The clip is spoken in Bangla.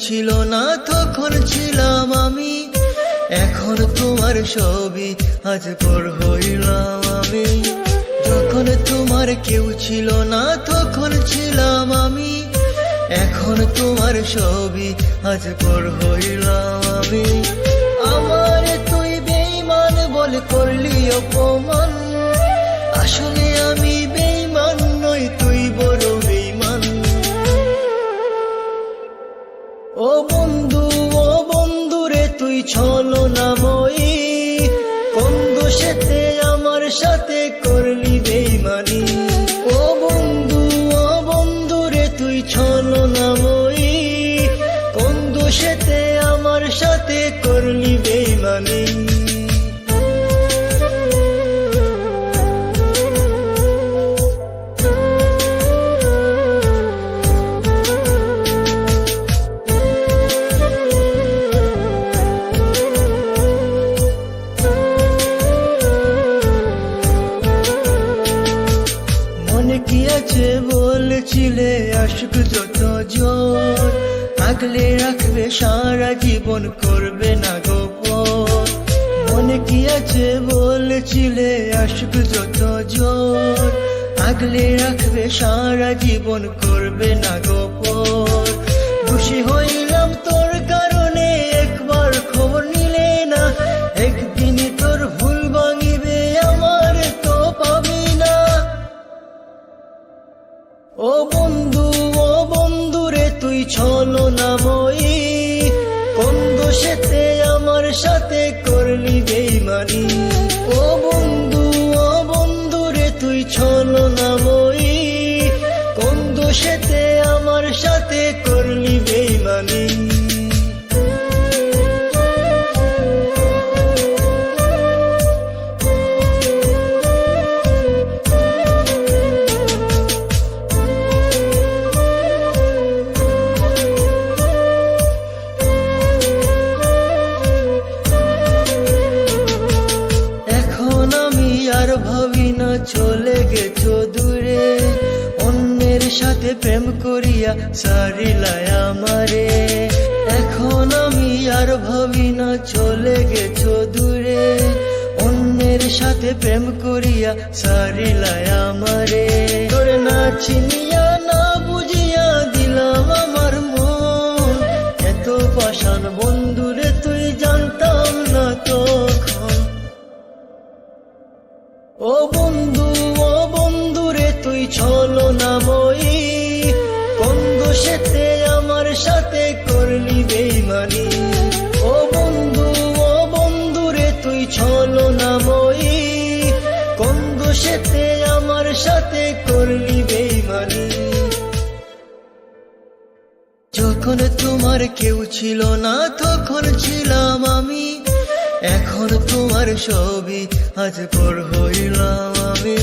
ছিল না তখন ছিলাম আমি, এখন তোমার ছবি আজ পর হইলাম আমি। যখন তোমার কেউ ছিল না তখন ছিলাম আমি, এখন তোমার ছবি আজ পর হইলাম আমি। আমার তুই বেঈমান বলে করলি অপমান, আসলে আমি বেঈমান নই, তুই বড় বেঈমান। ও বন্ধু রে তুই ছলনাময়ী, কোন দোষেতে আমার সাথে করলি বেঈমানি। ও বন্ধু রে তুই ছলনাময়ী, কোন দোষেতে আমার সাথে করলি বেঈমানি। মনে কি আছে বলেছিলে আশুক যত জোর, আগলে রাখবে সারা জীবন করবে না গোপন। মনে কি আছে বলেছিলে আশুক যত জোর, আগলে রাখবে সারা জীবন করবে না গোপন। খুশি হইলাম তোর কারণে একবার খবর নিলে না, একদিন তোর ভুল ভাঙিবে আমার তো পাবি না। ও বন্ধু রে তুই ছলনাময়ী, কোন দোষেতে আমার সাথে করলি বেঈমানি। ও বন্ধু রে তুই ছলনাময়ী, কোন দোষেতে আমার সাথে করলি বেঈমানি। আর ভাবি না চলে গেছো দূরে, অন্যের সাথে প্রেম করিয়া সারিলাই আমারে। এখন আমি আর ভাবি না চলে গেছো দূরে, অন্যের সাথে প্রেম করিয়া সারিলাই আমারে। তোরে না চিনিয়া না বুঝিয়া দিলাম আমার মন, এত পাষাণ বন্ধুরে তুই জানতাম না তখন। ও বন্ধু রে তুই ছলনাময়ী, কোন দোষেতে আমার সাথে করলি বেঈমানি। ও বন্ধু রে তুই ছলনাময়ী, কোন দোষেতে আমার সাথে করলি বেঈমানি। যখন তোমার কেউ ছিল না তখন ছিলাম আমি, এখন তোমার ছবি আজ পর হইলাম আমি।